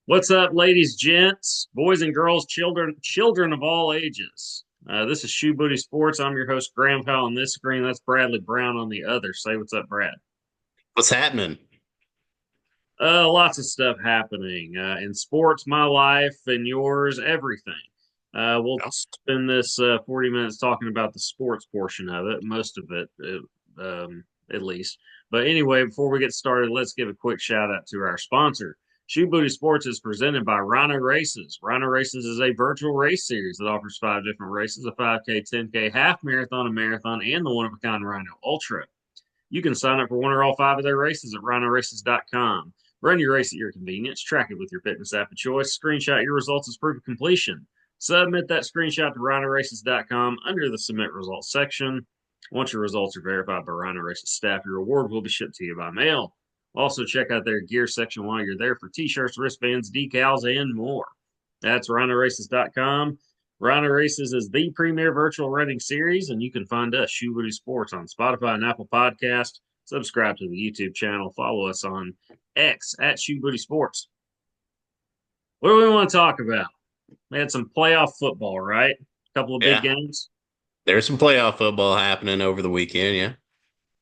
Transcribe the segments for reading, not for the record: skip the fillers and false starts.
What's up, ladies, gents, boys and girls, children of all ages? This is Shoebooty Sports. I'm your host, Grandpa, on this screen. That's Bradley Brown on the other. Say what's up, Brad. What's happening? Lots of stuff happening in sports, my life and yours, everything. We'll Oh, spend this 40 minutes talking about the sports portion of it, most of it, at least. But anyway, before we get started, let's give a quick shout out to our sponsor. Shoe Booty Sports is presented by Rhino Races. Rhino Races is a virtual race series that offers five different races: a 5K, 10K, half marathon, a marathon, and the one of a kind Rhino Ultra. You can sign up for one or all five of their races at rhinoraces.com. Run your race at your convenience, track it with your fitness app of choice, screenshot your results as proof of completion. Submit that screenshot to rhinoraces.com under the submit results section. Once your results are verified by Rhino Races staff, your reward will be shipped to you by mail. Also, check out their gear section while you're there for t-shirts, wristbands, decals, and more. That's rhinoraces.com. Rhino Races is the premier virtual running series, and you can find us, Shoebooty Sports, on Spotify and Apple Podcast. Subscribe to the YouTube channel. Follow us on X at Shoebooty Sports. What do we want to talk about? We had some playoff football, right? A couple of big yeah. games. There's some playoff football happening over the weekend. Yeah.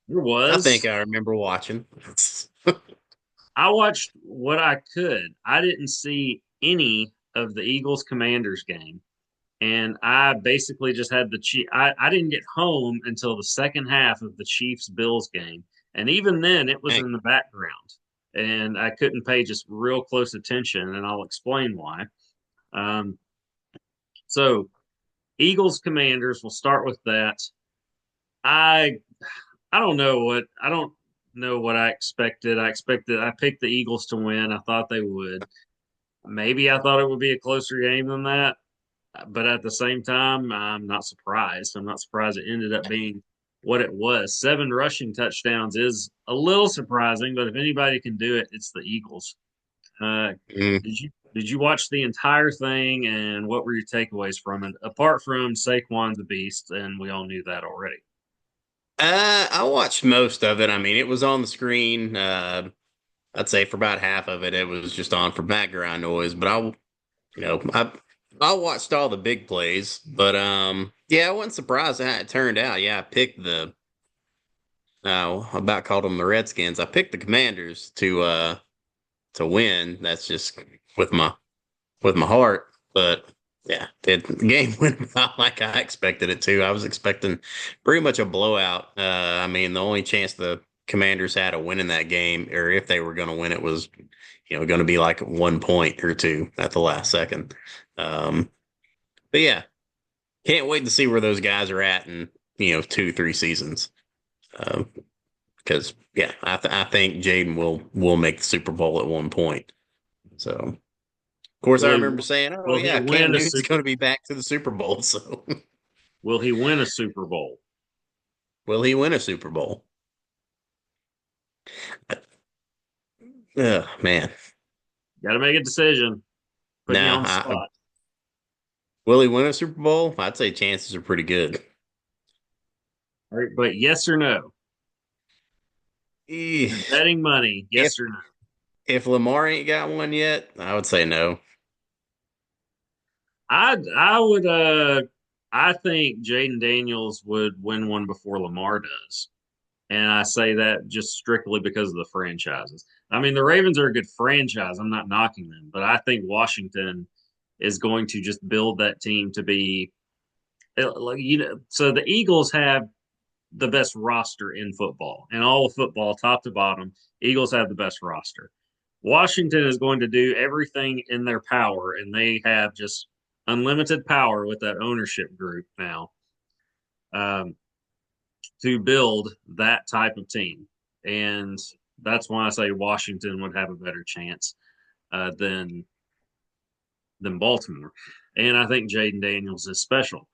There I think was. I remember watching. I watched what I could. I didn't see any of the Eagles Commanders game. And I basically just had the Chief. I didn't get home until the second half of the Chiefs Bills game, and even then, it was Dang. in the background, and I couldn't pay just real close attention, and I'll explain why. Um, so, Eagles Commanders. We'll start with that. I I don't know what I expected. I picked the Eagles to win. I thought they would. Maybe I thought it would be a closer game than that. But at the same time, I'm not surprised. I'm not surprised it ended up being what it was. Seven rushing touchdowns is a little surprising, but if anybody can do it, it's the Eagles. Uh, Mm. did you watch the entire thing, and what were your takeaways from it? Apart from Saquon's a beast, and we all knew that already. I watched most of it. I mean, it was on the screen. I'd say for about half of it, it was just on for background noise. But I watched all the big plays. But yeah, I wasn't surprised at how it turned out. Yeah, I picked the. I about called them the Redskins. I picked the Commanders to win. That's just with my with my heart. But yeah, the game went about like I expected it to. I was expecting pretty much a blowout. I mean, the only chance the Commanders had of winning that game, or if they were going to win it, was going to be like 1 point or two at the last second. Um, but yeah, can't wait to see where those guys are at in 2 3 seasons. Because yeah, I think Jayden will make the Super Bowl at 1 point. So. Of course, Will I he remember saying, "Oh will he yeah, Cam win a Newton's super going to be back to the Super Bowl." So, will he win a Super Bowl? will he win a Super Bowl? Oh man, Got to make a decision. Putting you nah. on the spot. Will he win a Super Bowl? I'd say chances are pretty good. All right, but yes or no? Eh, Betting money, If yes or no? if Lamar ain't got one yet, I would say no. I would I think Jayden Daniels would win one before Lamar does. And I say that just strictly because of the franchises. I mean, the Ravens are a good franchise. I'm not knocking them, but I think Washington is going to just build that team to be like so the Eagles have the best roster in football. And all of football, top to bottom, Eagles have the best roster. Washington is going to do everything in their power, and they have just unlimited power with that ownership group now um, to build that type of team. And that's why I say Washington would have a better chance uh, than than Baltimore. And I think Jayden Daniels is special.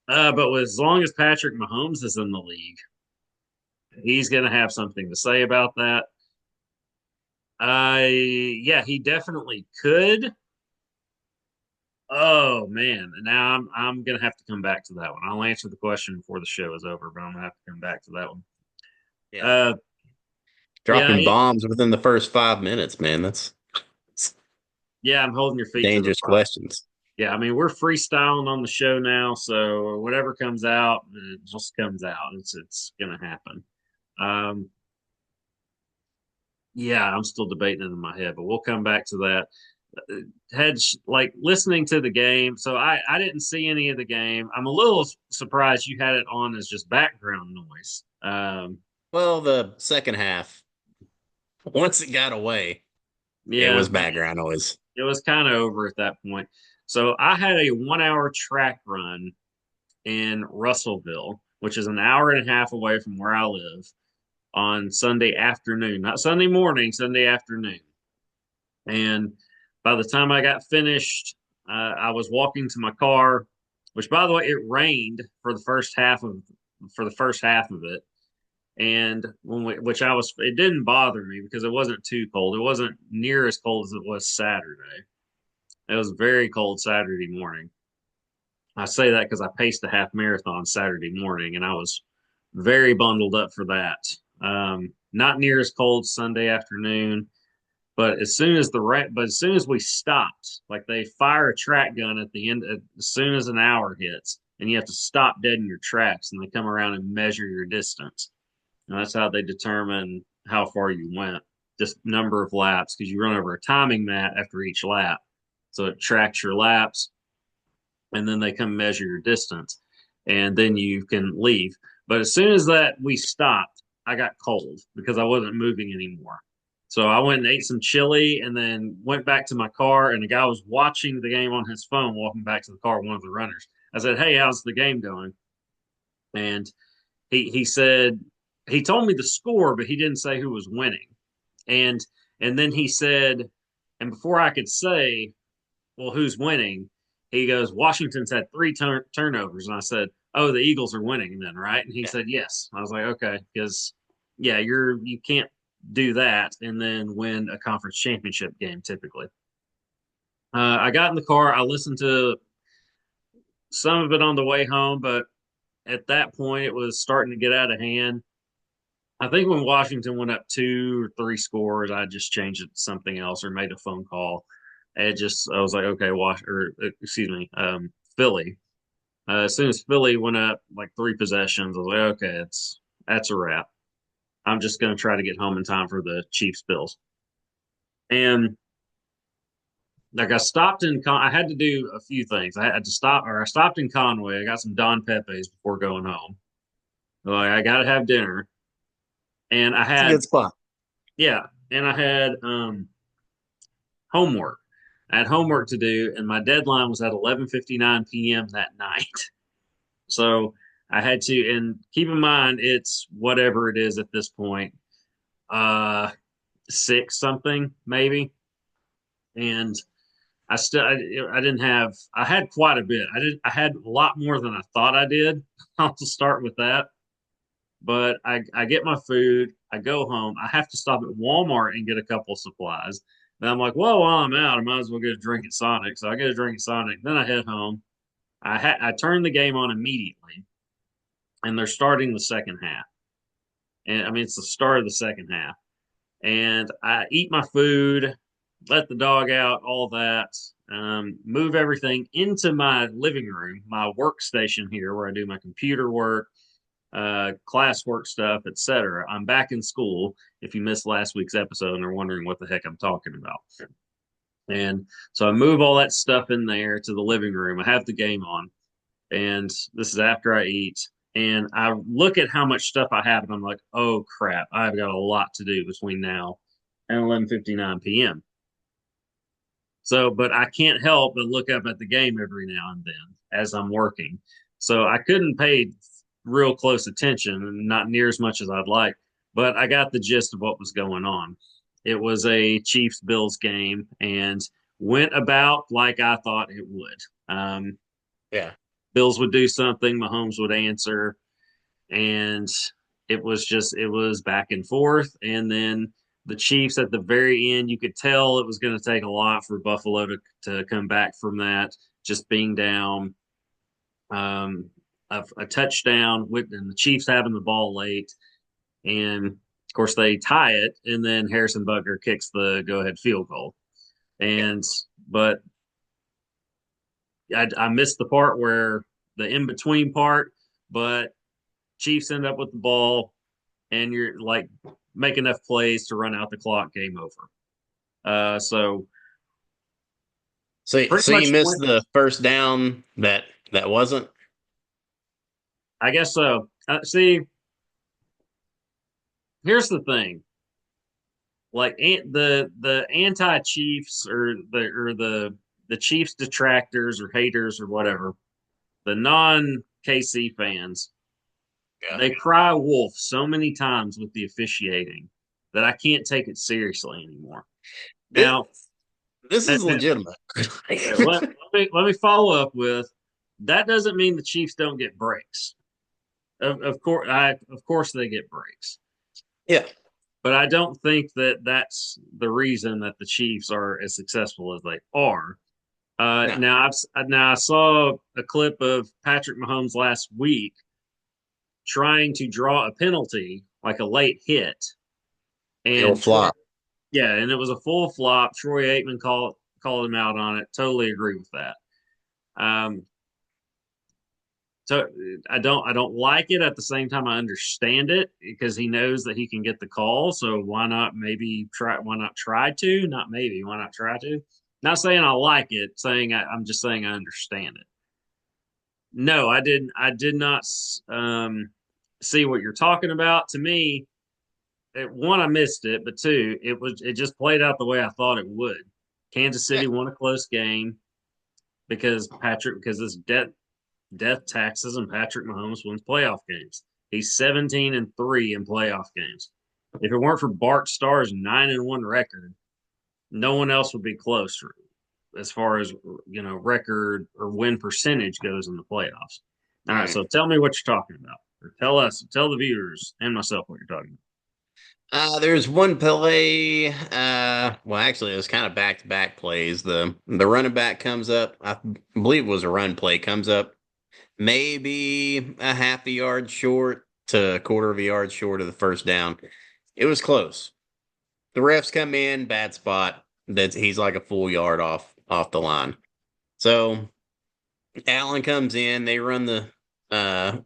But as long as Patrick Mahomes is in the league, he's going to have something to say about that. Yeah, he definitely could. Oh man, now I'm gonna have to come back to that one. I'll answer the question before the show is over, but I'm gonna have to come back to that one. Yeah, Uh, yeah, dropping bombs within the first 5 minutes, man. That's Yeah, I'm holding your feet to the Dangerous fire. questions. Yeah, I mean we're freestyling on the show now, so whatever comes out, it just comes out. It's gonna happen. Um, yeah, I'm still debating it in my head, but we'll come back to that. Had like listening to the game, so I didn't see any of the game. I'm a little surprised you had it on as just background noise. Well, the second half, once it got away, it Yeah, was background noise. it was kind of over at that point. So I had a 1 hour track run in Russellville, which is an hour and a half away from where I live, on Sunday afternoon, not Sunday morning, Sunday afternoon. And by the time I got finished, I was walking to my car, which, by the way, it rained for the first half of it. And which I was, it didn't bother me because it wasn't too cold. It wasn't near as cold as it was Saturday. It was very cold Saturday morning. I say that because I paced a half marathon Saturday morning, and I was very bundled up for that. Not near as cold Sunday afternoon, but as soon as we stopped, like they fire a track gun at the end, as soon as an hour hits, and you have to stop dead in your tracks, and they come around and measure your distance, and that's how they determine how far you went, just number of laps, because you run over a timing mat after each lap, so it tracks your laps, and then they come measure your distance, and then you can leave. But as soon as that we stopped, I got cold because I wasn't moving anymore. So I went and ate some chili and then went back to my car. And the guy was watching the game on his phone, walking back to the car, one of the runners. I said, "Hey, how's the game going?" And he said he told me the score, but he didn't say who was winning. And and then he said, and before I could say, well, who's winning? He goes, Washington's had three turnovers. And I said, oh, the Eagles are winning then, right? And he Yeah. said, yes. I was like, okay, because yeah, you can't do that and then win a conference championship game typically. I got in the car. I listened to some of it on the way home, but at that point, it was starting to get out of hand. I think when Washington went up 2 or 3 scores, I just changed it to something else or made a phone call. I was like, okay, excuse me, Philly. As soon as Philly went up like 3 possessions, I was like, okay, that's a wrap. I'm just going to try to get home in time for the Chiefs Bills. And like I had to do a few things. I stopped in Conway. I got some Don Pepe's before going home. Like I got to have dinner, and I It's a had good spot. yeah, and I had homework. I had homework to do, and my deadline was at 11:59 p.m. that night. So I had to, and keep in mind, it's whatever it is at this point, uh, six something maybe. And I didn't have, I had quite a bit. I had a lot more than I thought I did. I'll just start with that. But I get my food, I go home. I have to stop at Walmart and get a couple of supplies. Then I'm like, well, while I'm out, I might as well get a drink at Sonic. So I get a drink at Sonic. Then I head home. I turn the game on immediately, and they're starting the second half. And I mean, it's the start of the second half. And I eat my food, let the dog out, all that. Move everything into my living room, my workstation here, where I do my computer work, classwork stuff, etc. I'm back in school. If you missed last week's episode and are wondering what the heck I'm talking about, and so I move all that stuff in there to the living room. I have the game on, and this is after I eat. And I look at how much stuff I have, and I'm like, "Oh crap! I've got a lot to do between now and 11:59 p.m." So, but I can't help but look up at the game every now and then as I'm working. So I couldn't pay real close attention, not near as much as I'd like, but I got the gist of what was going on. It was a Chiefs Bills game and went about like I thought it would. Yeah. Bills would do something, Mahomes would answer, and it was back and forth. And then the Chiefs at the very end, you could tell it was going to take a lot for Buffalo to come back from that, just being down um, a touchdown and the Chiefs having the ball late. And of course, they tie it, and then Harrison Butker kicks the go ahead field goal. Yeah. And but I missed the part where the in between part. But Chiefs end up with the ball, and you're like make enough plays to run out the clock. Game over. So So pretty so you much missed went. the first down that wasn't. I guess so. See, here's the thing. Like the anti Chiefs or the Chiefs detractors or haters or whatever, the non KC fans, Yeah. they cry wolf so many times with the officiating that I can't take it seriously anymore. This, Now, this uh, is legitimate. let me follow up with that doesn't mean the Chiefs don't get breaks. Of course they get breaks, Yeah. but I don't think that that's the reason that the Chiefs are as successful as they are. No. Now I saw a clip of Patrick Mahomes last week trying to draw a penalty, like a late hit, It'll and flop. yeah, and it was a full flop. Troy Aikman called him out on it. Totally agree with that. Um, so I don't like it. At the same time, I understand it because he knows that he can get the call. So why not maybe try? Why not try to? Not maybe. Why not try to? Not saying I like it. I'm just saying I understand it. No, I didn't. I did not see what you're talking about. To me, one, I missed it, but two, it just played out the way I thought it would. Kansas Yeah. City won a close game because it's death taxes and Patrick Mahomes wins playoff games. He's 17-3 in playoff games. If it weren't for Bart Starr's 9-1 record, no one else would be close as far as record or win percentage goes in the playoffs. All right, Right. so tell me what you're talking about, or tell the viewers and myself what you're talking There's one play. Well, actually, it was kind of back-to-back plays. The running back comes up. I believe it was a run play. Comes up maybe a half a yard short to a quarter of a yard short of the first down. It was close. The refs come in, bad spot. That he's like a full yard off the line. So Allen comes in. They run the uh,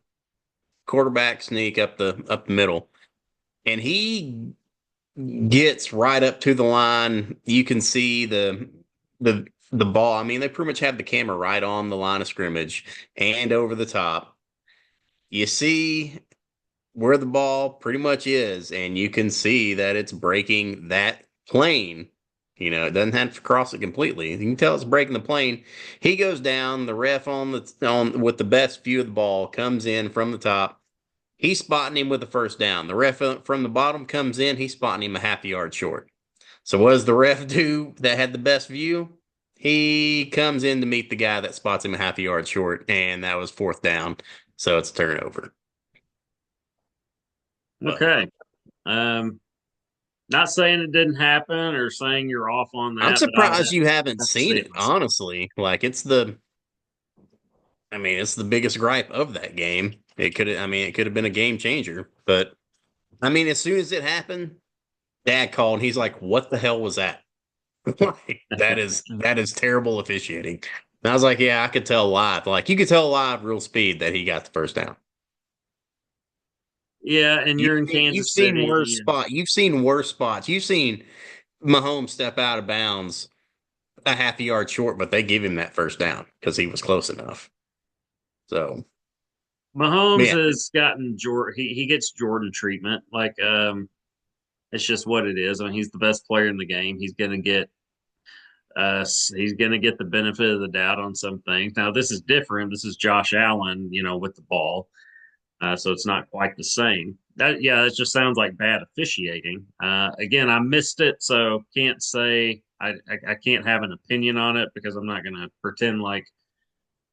quarterback sneak up the middle, and he gets right up to the line. You can see the ball. I mean, they pretty much have the camera right on the line of scrimmage and over the top. You see where the ball pretty much is, and you can see that it's breaking that plane. It doesn't have to cross it completely. You can tell it's breaking the plane. He goes down. The ref on with the best view of the ball comes in from the top. He's spotting him with the first down. The ref from the bottom comes in. He's spotting him a half a yard short. So what does the ref do that had the best view? He comes in to meet the guy that spots him a half a yard short, and that was fourth down. So it's a turnover. about. But Okay. Um, Not saying it didn't happen or saying you're off on I'm that, but I surprised you haven't have to seen see it it, myself. honestly. Like it's the biggest gripe of that game. It could have been a game changer. But as soon as it happened, Dad called. He's like, "What the hell was that?" Like, that is terrible officiating. And I was like, "Yeah, I could tell live. Like you could tell live real speed that he got the first down." Yeah, and You've you're in seen, you've Kansas seen City. worse spot. You've seen worse spots. You've seen Mahomes step out of bounds a half a yard short, but they give him that first down because he was close enough. So, Mahomes yeah, has gotten Jordan. He gets Jordan treatment. Like it's just what it is. I mean, he's the best player in the game. He's gonna get the benefit of the doubt on some things. Now this is different. This is Josh Allen, with the ball. So it's not quite the same. It just sounds like bad officiating. Again, I missed it, so can't say I can't have an opinion on it because I'm not going to pretend like,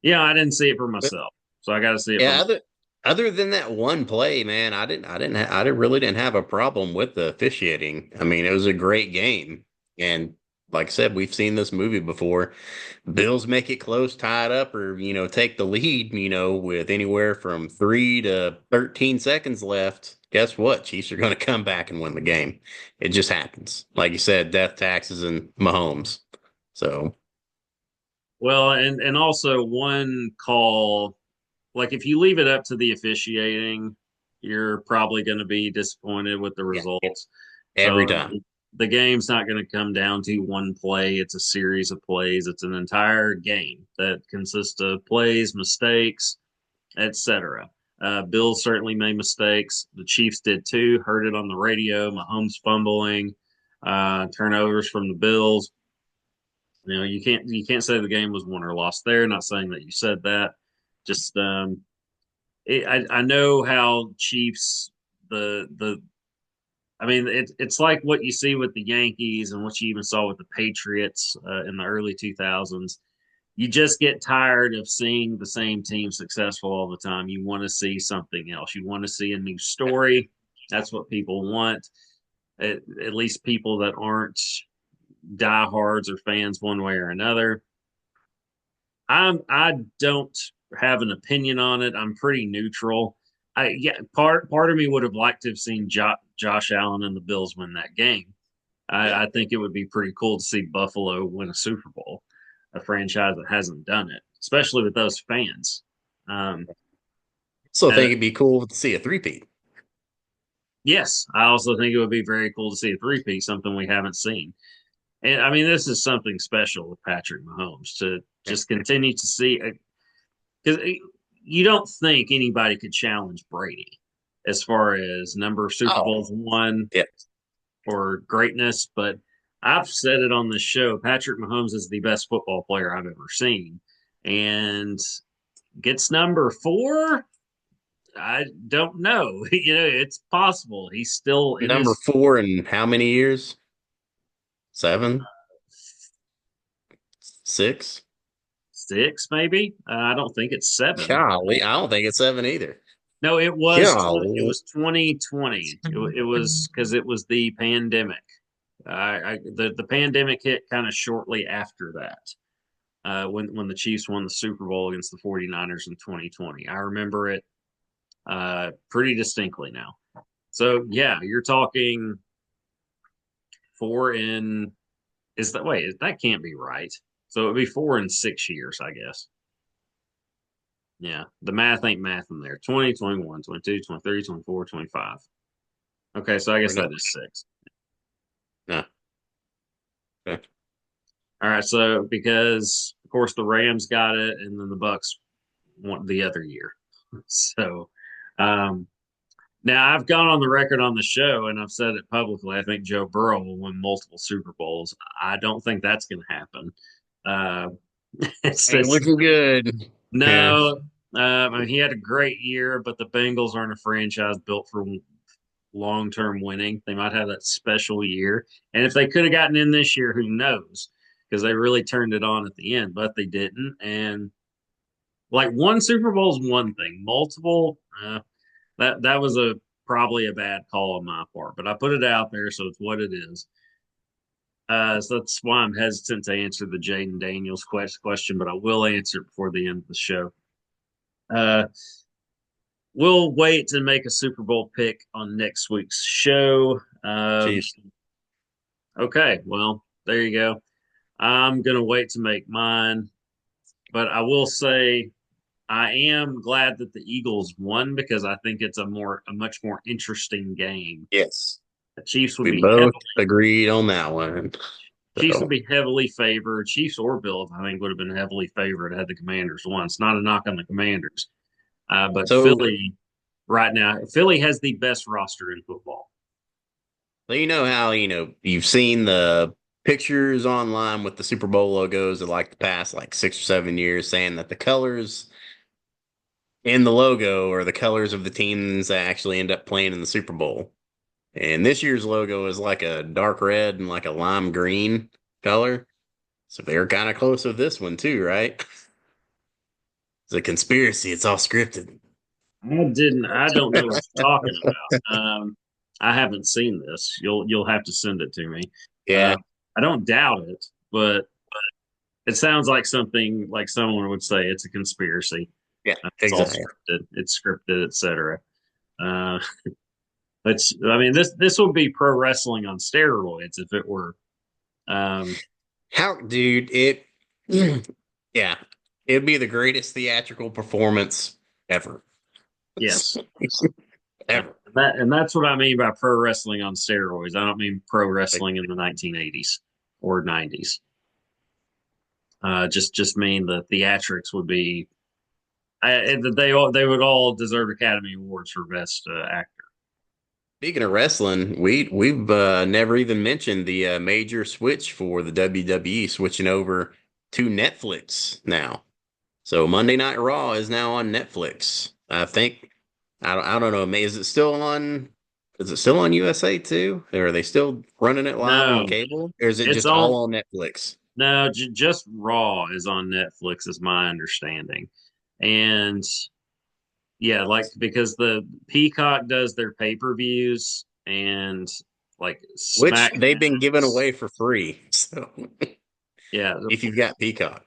I didn't see it for but myself. So I got to see it for yeah. myself. Other than that one play, man, really didn't have a problem with the officiating. It was a great game, and like I said, we've seen this movie before. Bills make it close, tie it up, or take the lead. With anywhere from 3 to 13 seconds left. Guess what? Chiefs are going to come back and win the game. It just happens. Like you said, death taxes and Mahomes. So. Well, and also one call, like if you leave it up to the officiating, you're probably going to be disappointed with the Yeah, results. every So time. the game's not going to come down to one play. It's a series of plays. It's an entire game that consists of plays, mistakes, etc. Bills certainly made mistakes. The Chiefs did too. Heard it on the radio. Mahomes fumbling, turnovers from the Bills. You know, you can't say the game was won or lost there. Not saying that you said that. Just I know how Chiefs the I mean it's like what you see with the Yankees and what you even saw with the Patriots in the early 2000s. You just get tired of seeing the same team successful all the time. You want to see something else. You want to see a new story. That's what people want. At least people that aren't diehards or fans one way or another. I don't have an opinion on it. I'm pretty neutral. Part of me would have liked to have seen Josh Allen and the Bills win that game. Yeah. I think it would be pretty cool to see Buffalo win a Super Bowl, a franchise that hasn't done it, especially with those fans. Um, So I think uh, it'd be cool to see a three-peat. yes, I also think it would be very cool to see a three-peat, something we haven't seen. And I mean, this is something special with Patrick Mahomes to Yeah. just continue to see because you don't think anybody could challenge Brady as far as number of Super Oh, Bowls won yeah. or greatness, but I've said it on this show. Patrick Mahomes is the best football player I've ever seen, and gets number four. I don't know. It's possible. He's still in Number his 4 in how many years? 7, 6? six, maybe. I don't think it's seven. Golly, I don't think it's 7 either. No, it Golly. was 2020. It was because it was the pandemic. The pandemic hit kind of shortly after that. When the Chiefs won the Super Bowl against the 49ers in 2020. I remember it pretty distinctly now. So yeah, you're talking four in is that wait, that can't be right. So it'd be 4 in 6 years, I guess. Yeah, the math ain't math in there. 20, 21, 22, 23, 24, 25. Okay, so I Or guess no. that is six. No. Okay. All right, so because of course the Rams got it and then the Bucks won the other year. So um now I've gone on the record on the show and I've said it publicly. I think Joe Burrow will win multiple Super Bowls. I don't think that's going to happen. Uh, Ain't it's looking good. Yeah. no. I mean, he had a great year, but the Bengals aren't a franchise built for long-term winning. They might have that special year, and if they could have gotten in this year, who knows? Because they really turned it on at the end, but they didn't. And like one Super Bowl is one thing, multiple. That was a probably a bad call on my part, but I put it out there, so it's what it is. So that's why I'm hesitant to answer the Jayden Daniels question, but I will answer it before the end of the show. Uh, we'll wait to make a Super Bowl pick on next week's show. Jeez. Okay, well, there you go. I'm gonna wait to make mine, but I will say I am glad that the Eagles won because I think it's a much more interesting game. Yes. The Chiefs would We be both heavily agreed on that one. Chiefs would So, be heavily favored. Chiefs or Bills, I think, would have been heavily favored had the Commanders won. It's not a knock on the Commanders, but so Philly right now, Philly has the best roster in football. you know how, you've seen the pictures online with the Super Bowl logos of like the past like 6 or 7 years saying that the colors in the logo are the colors of the teams that actually end up playing in the Super Bowl. And this year's logo is like a dark red and like a lime green color. So they're kind of close with this one too, right? It's a conspiracy. It's all scripted. I don't know what you're talking about. I haven't seen this. You'll have to send it to me. Yeah, Uh, I don't doubt it, but it sounds like something like someone would say it's a conspiracy. yeah, It's all exactly. scripted. It's scripted, etc. Uh, I mean, this would be pro wrestling on steroids if it were. Um, How, dude, Yeah, it'd be the greatest theatrical performance ever. Yes. Yeah. Ever. And that's what I mean by pro wrestling on steroids. I don't mean pro wrestling in the 1980s or 90s. Just mean the theatrics would be they would all deserve Academy Awards for best actor. Speaking of wrestling, we've never even mentioned the major switch for the WWE switching over to Netflix now. So Monday Night Raw is now on Netflix. I think I don't know. Is it still on? Is it still on USA too? Or are they still running it live on No, cable? Or is it it's just all on. on Netflix? No, just Raw is on Netflix, is my understanding. And yeah, like because the Peacock does their pay-per-views and like Which SmackDown. they've been giving away for free. So Yeah. if you've got Peacock.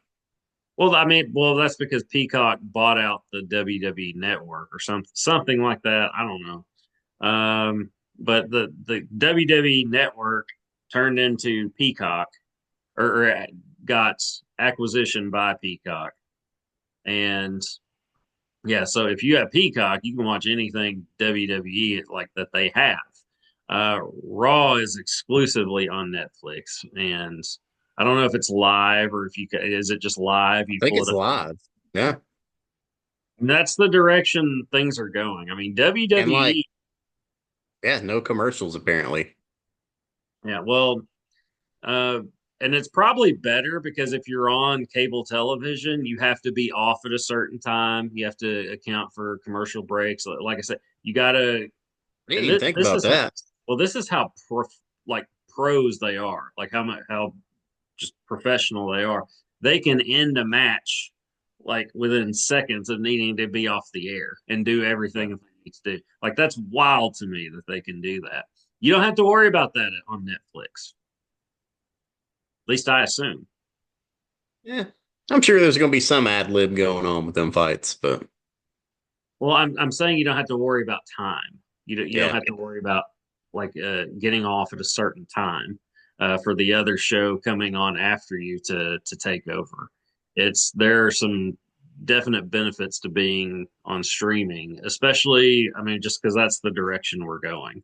Well, I mean, well, that's because Peacock bought out the WWE network or something like that. I don't know. But the WWE network turned into Peacock or got acquisition by Peacock. And yeah, so if you have Peacock, you can watch anything WWE like that they have. Raw is exclusively on Netflix, and I don't know if it's live or if you is it just live? You I think pull it's it up. live. Yeah. And that's the direction things are going. I mean, And like, WWE. yeah, no commercials apparently. Yeah, well, uh, and it's probably better because if you're on cable television, you have to be off at a certain time. You have to account for commercial breaks. Like I said, you got to. I didn't And even think this about is how, that. well, this is how like pros they are. Like how just professional they are. They can end a match like within seconds of needing to be off the air and do Yeah. everything that they need to do. Like that's wild to me that they can do that. You don't have to worry about that on Netflix. At least I assume. Yeah. I'm sure there's going to be some ad lib going on with them fights, but Well, I'm saying you don't have to worry about time. You don't yeah. have to worry about like getting off at a certain time for the other show coming on after you to take over. There are some definite benefits to being on streaming, especially I mean just because that's the direction we're going.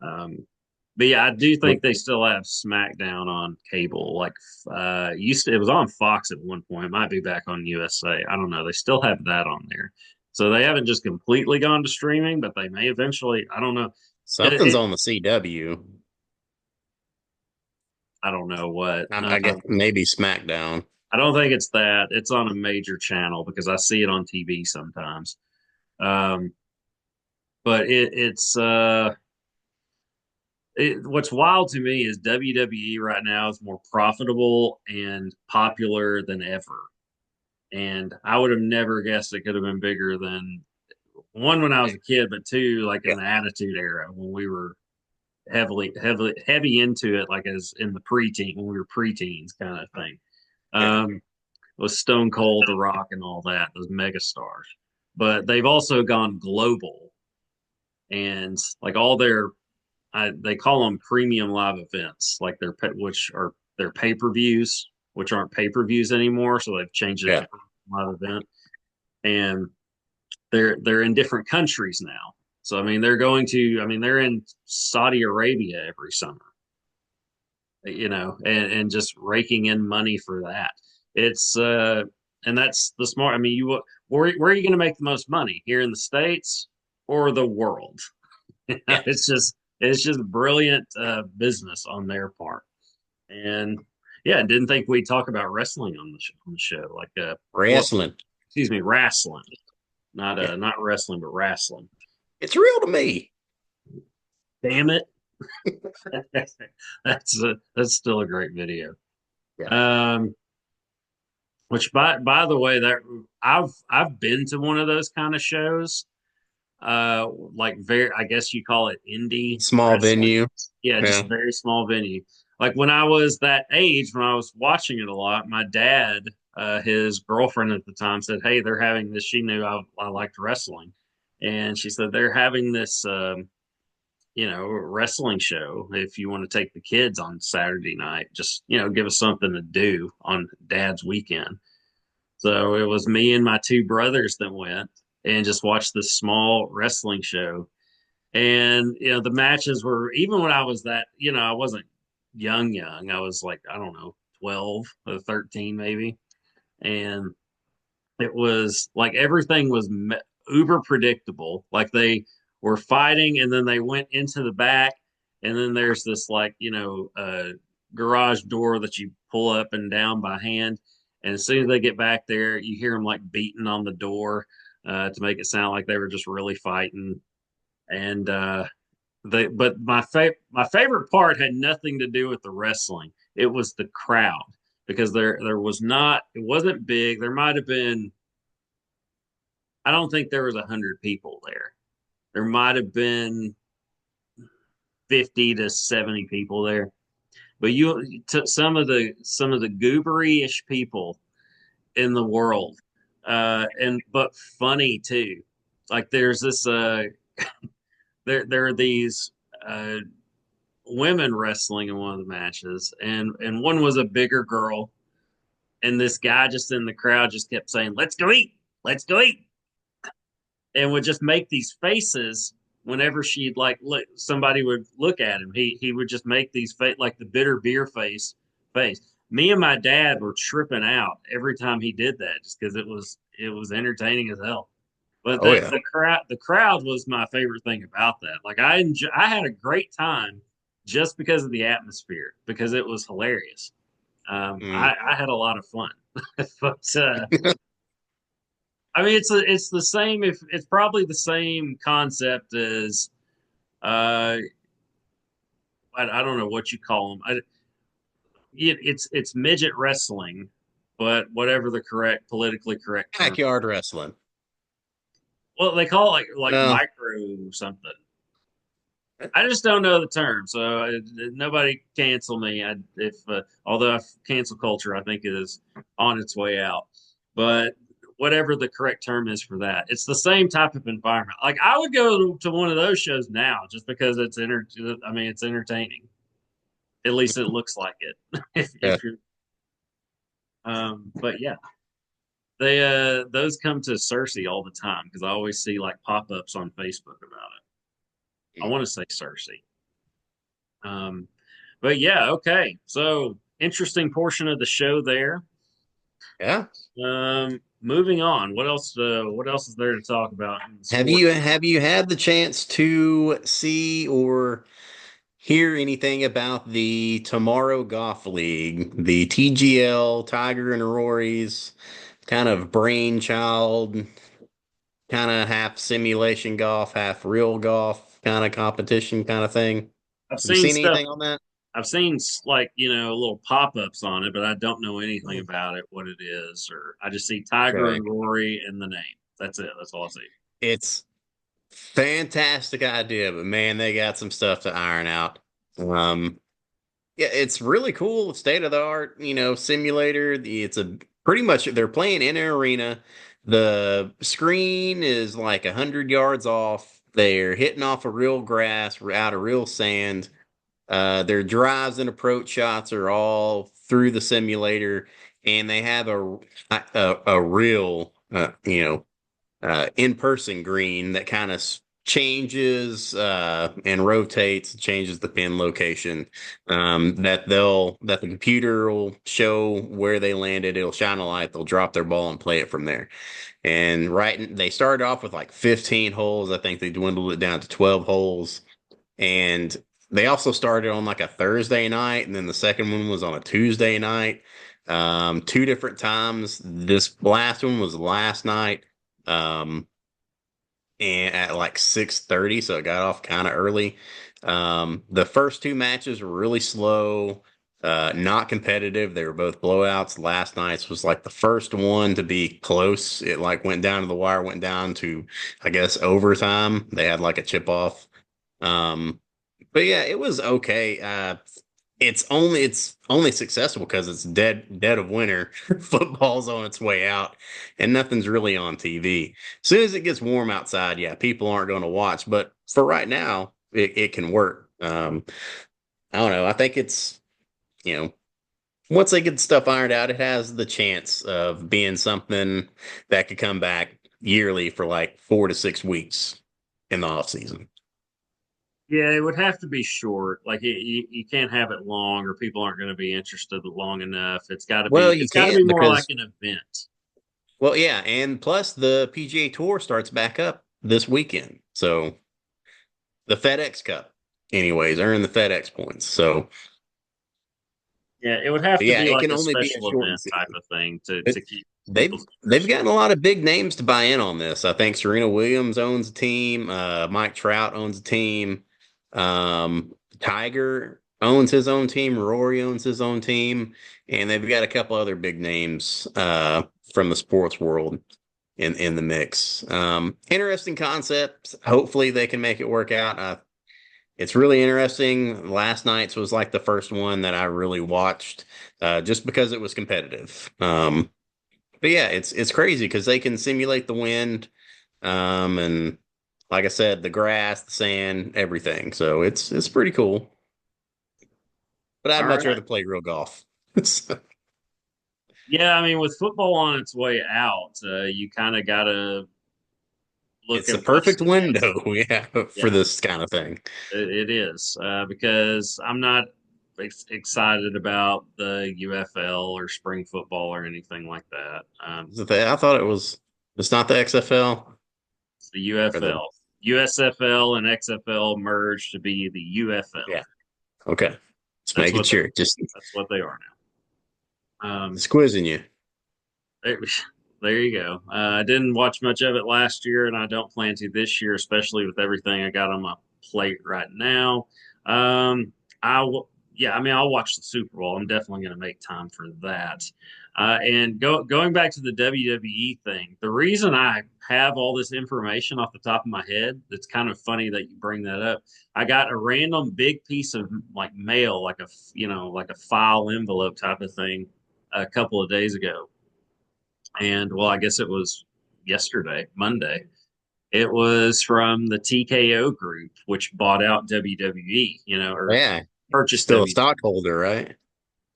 Um, but yeah, I do think they still have SmackDown on cable. Like it was on Fox at one point. It might be back on USA. I don't know. They still have that on there. So they haven't just completely gone to streaming, but they may eventually. I don't know. Something's on the CW. I don't know what. I guess maybe SmackDown. I don't think it's that. It's on a major channel because I see it on TV sometimes. Um, but what's wild to me is WWE right now is more profitable and popular than ever. And I would have never guessed it could have been bigger than one when I was a kid, but two, like in Yeah. the Attitude Era when we were heavy into it, like as in the preteen when we were preteens kind of thing. Yeah. Um, with Stone Cold, The Rock, and all that, those mega stars. But they've also gone global, and like all they call them premium live events, like which are their pay-per-views, which aren't pay-per-views anymore. So they've changed it Yeah. to live event, and they're in different countries now. So I mean, I mean, they're in Saudi Arabia every summer, and just raking in money for that. It's and that's the smart. I mean, where are you going to make the most money here in the States or the world? Yeah. It's just brilliant business on their part. And yeah, I didn't think we'd talk about wrestling on the show. Like well, Wrestling. excuse me, wrestling, Yeah. not wrestling, but wrestling. It's real to me. Damn it, that's still a great video. Yeah. Um, which by the way, that I've been to one of those kind of shows. Like very, I guess you call it indie Small wrestling. venue. Yeah, Yeah. just very small venue. Like when I was that age, when I was watching it a lot, my dad, his girlfriend at the time said, "Hey, they're having this." She knew I liked wrestling, and she said they're having this, wrestling show. If you want to take the kids on Saturday night, just give us something to do on Dad's weekend. So it was me and my two brothers that went and just watched this small wrestling show. And the matches were, even when I was that, I wasn't young. I was like, I don't know, 12 or 13 maybe. And it was like everything was uber predictable. Like they were fighting and then they went into the back and then there's this like, garage door that you pull up and down by hand. And as soon as they get back there, you hear them like beating on the door to make it sound like they were just really fighting. And but my favorite part had nothing to do with the wrestling. It was the crowd because there was not, it wasn't big. There might have been, I don't think there was 100 people there. There might have been 50 to 70 people there. But you took some of the gooberyish people in the world, and but funny too. Like there's this there are these uh, women wrestling in one of the matches, and one was a bigger girl, and this guy just in the crowd just kept saying, "Let's go eat, let's go eat," and would just make these faces whenever she'd like look, somebody would look at him. He would just make these like the bitter beer face. Me and my dad were tripping out every time he did that, just because it was entertaining as hell. But Oh the yeah. the crowd was my favorite thing about that. Like I had a great time just because of the atmosphere, because it was hilarious. Mm. I had a lot of fun, but I mean, it's the same. If it's probably the same concept as I don't know what you call them. It's midget wrestling, but whatever the correct politically correct term. Backyard wrestling. Well, they call it like No. micro something. I just don't know the term, so nobody cancel me. If although cancel culture, I think is on its way out, but whatever the correct term is for that, it's the same type of environment. Like I would go to one of those shows now just because I mean, it's entertaining. At least it looks like it. Yeah. if you're, but yeah, they those come to Cersei all the time because I always see like pop ups on Facebook about it. I want to say Cersei. Um, but yeah, okay. So interesting portion of the show there. Yeah. Moving on. What else? What else is there to talk about in Have sports? you had the chance to see or hear anything about the Tomorrow Golf League, the TGL Tiger and Rory's kind of brainchild, kind of half simulation golf, half real golf kind of competition kind of thing? I've Have you seen seen stuff. anything on that? I've seen like little pop ups on it, but I don't know anything about it, what it is, or I just see Tiger Okay. and Rory and the name. That's it. That's all I see. It's fantastic idea, but man, they got some stuff to iron out. Um, Yeah, it's really cool, state of the art, simulator. It's a pretty much they're playing in an arena. The screen is like 100 yards off. They're hitting off of real grass, out of real sand. Their drives and approach shots are all through the simulator, and they have a real, in-person green that kind of changes and rotates, changes the pin location. That the computer will show where they landed. It'll shine a light. They'll drop their ball and play it from there. And they started off with like 15 holes. I think they dwindled it down to 12 holes. And they also started on like a Thursday night, and then the second one was on a Tuesday night. Two different times. This last one was last night. Um, and at like 6:30, so it got off kind of early. The first two matches were really slow, not competitive. They were both blowouts. Last night's was like the first one to be close. It like went down to the wire, went down to, I guess, overtime. They had like a chip off. Um, but yeah, it was okay. It's only successful because it's dead of winter. Football's on its way out, and nothing's really on TV. As soon as it gets warm outside, yeah, people aren't going to watch. But for right now, it can work. I don't know. I think it's you know once they get the stuff ironed out, it has the chance of being something that could come back yearly for like 4 to 6 weeks in the off season. Yeah, it would have to be short. Like you can't have it long, or people aren't going to be interested long enough. It's got to Well, be. you It's got to be can't more like because, an event. well, yeah, and plus the PGA Tour starts back up this weekend. So the FedEx Cup, anyways, earn the FedEx points. So Yeah, it would have to yeah, be it like can a only be a special shortened event type season. of thing to It, keep they've people's they've interest. gotten a lot of big names to buy in on this. I think Serena Williams owns a team. Mike Trout owns a team. Tiger owns his own team. Rory owns his own team, and they've got a couple other big names from the sports world in the mix. Interesting concept. Hopefully, they can make it work out. It's really interesting. Last night's was like the first one that I really watched, just because it was competitive. But yeah, it's crazy because they can simulate the wind, and like I said, the grass, the sand, everything. So it's pretty cool. But I'd All much right. rather play real golf. Yeah, I mean, with football on its way out, you kind of got to look It's a at what's perfect window, yeah, for yeah, this kind of thing. it is because I'm not excited about the UFL or spring football or anything like that. I thought it's not the XFL It's the or the UFL, USFL, and XFL merged to be the UFL. yeah. Okay, just That's making what they, sure. Just that's what they are now. quizzing you. There, there you go. I didn't watch much of it last year, and I don't plan to this year, especially with everything I got on my plate right now. Yeah, I mean, I'll watch the Super Bowl. I'm definitely going to make time for that. And going back to the WWE thing, the reason I have all this information off the top of my head, it's kind of funny that you bring that up. I got a random big piece of like mail, like a like a file envelope type of thing, a couple of days ago, and well, I guess it was yesterday, Monday. It was from the TKO group, which bought out WWE, or Yeah, purchased still a WWE. stockholder, right?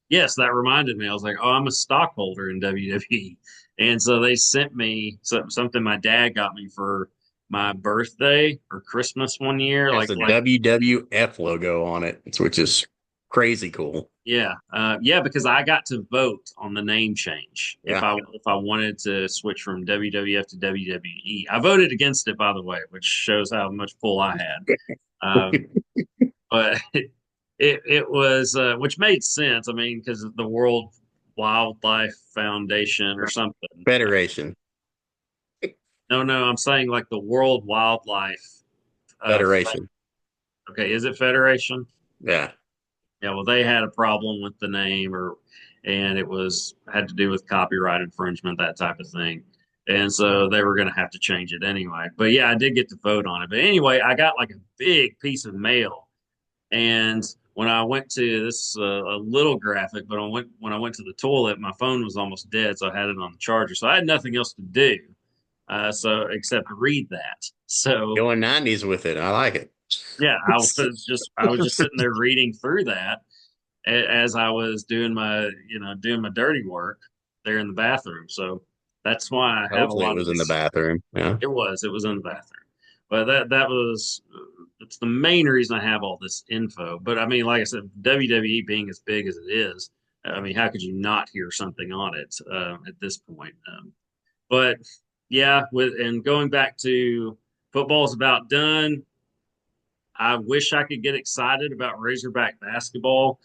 Yes, that reminded me. I was like, oh, I'm a stockholder in WWE. And so they sent me something my dad got me for my birthday or Christmas one year. Has a WWF logo on it, which is crazy cool. Yeah, yeah, because I got to vote on the name change Yeah. if I wanted to switch from WWF to WWE. I voted against it, by the way, which shows how much pull I had. Um, but it was which made sense. I mean, because of the World Wildlife Foundation or something. Federation. No, no, I'm saying like the World Wildlife. Federation. Okay, is it Federation? Yeah. Yeah, well, they had a problem with the name, and it was had to do with copyright infringement, that type of thing. And so they were going to have to change it anyway. But yeah, I did get to vote on it. But anyway, I got like a big piece of mail, and when I went to this a little graphic, but when I went to the toilet, my phone was almost dead, so I had it on the charger. So I had nothing else to do, so except read that. So Going 90s with it. I like it. yeah, I was just sitting there reading through that as I was doing my, doing my dirty work there in the bathroom. So that's why I have a Hopefully it lot of was in the this. bathroom. Yeah. It was in the bathroom, but that was it's the main reason I have all this info. But I mean, like I said, WWE being as big as it is, I mean, how could you not hear something on it at this point? But yeah, with and going back to football's about done. I wish I could get excited about Razorback basketball.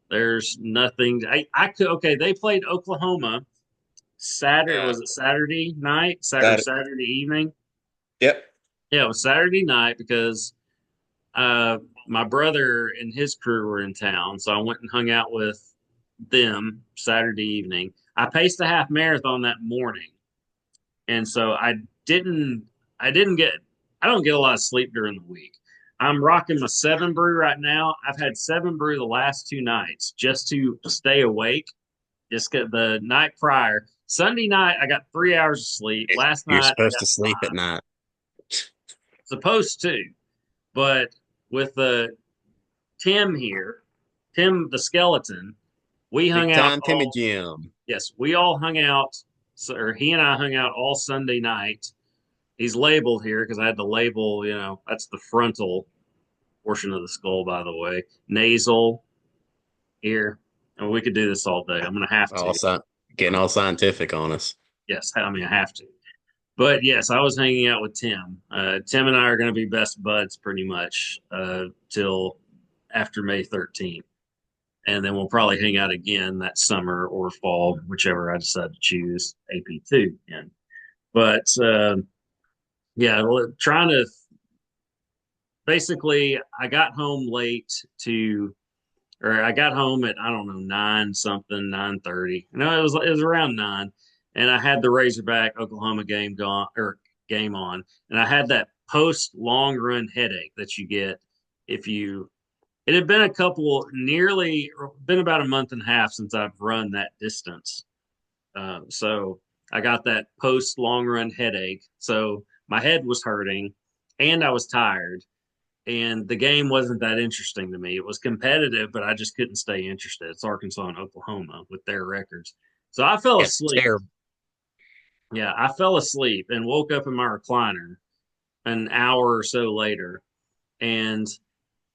There's nothing. I could. Okay, they played Oklahoma Saturday. Yeah. Was it Saturday night? Or That Saturday evening? yep. Yeah, it was Saturday night because my brother and his crew were in town, so I went and hung out with them Saturday evening. I paced a half marathon that morning, and so didn't. I didn't get. I don't get a lot of sleep during the week. I'm rocking my 7 brew right now. I've had 7 brew the last 2 nights just to stay awake. Just get the night prior. Sunday night, I got 3 hours of sleep. Last You're night, I supposed got to sleep at night. supposed to, but with Tim here, Tim the skeleton. We hung Big out time Timmy all Jim. yes, we all hung out. So, or he and I hung out all Sunday night. He's labeled here because I had to label. That's the frontal portion of the skull, by the way. Nasal here, and we could do this all day. I'm gonna have All to. sci- Getting all scientific on us. Yes, I mean I have to. But yes, I was hanging out with Tim. Tim and I are going to be best buds pretty much till after May 13th. And then we'll probably hang out again that summer or fall, whichever I decide to choose AP2 in. But yeah, trying to basically, I got home late or I got home at, I don't know, 9 something, 9:30. No, it was around 9. And I had the Razorback Oklahoma game on. And I had that post long run headache that you get if you it had been been about a month and a half since I've run that distance. So I got that post long run headache. So my head was hurting and I was tired. And the game wasn't that interesting to me. It was competitive, but I just couldn't stay interested. It's Arkansas and Oklahoma with their records. So I fell Yeah, asleep. terrible. Yeah, I fell asleep and woke up in my recliner an hour or so later, and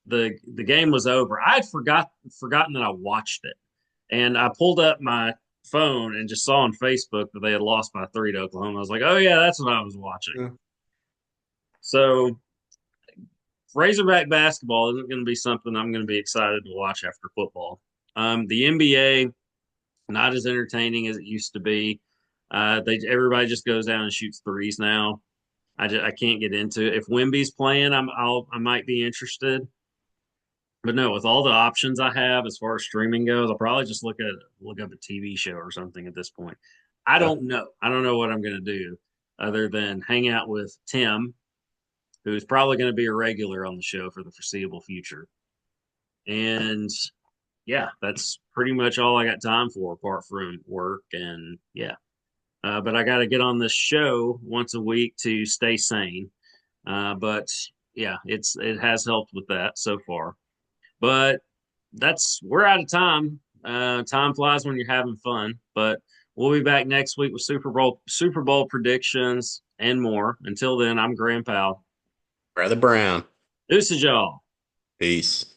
the game was over. I'd forgotten that I watched it, and I pulled up my phone and just saw on Facebook that they had lost by 3 to Oklahoma. I was like, oh yeah, that's what I was watching. Yeah. So Razorback basketball isn't going to be something I'm going to be excited to watch after football. The NBA not as entertaining as it used to be. Everybody just goes down and shoots threes now. I can't get into it. If Wimby's playing, I might be interested. But no, with all the options I have as far as streaming goes, I'll probably just look up a TV show or something at this point. I Yeah. don't know. I don't know what I'm going to do other than hang out with Tim, who's probably going to be a regular on the show for the foreseeable future. And yeah, that's pretty much all I got time for apart from work. And yeah, but I got to get on this show once a week to stay sane. But yeah, it has helped with that so far. But we're out of time. Time flies when you're having fun. But we'll be back next week with Super Bowl predictions and more. Until then, I'm Grandpa. Brother Brown. Deuces, y'all. Peace.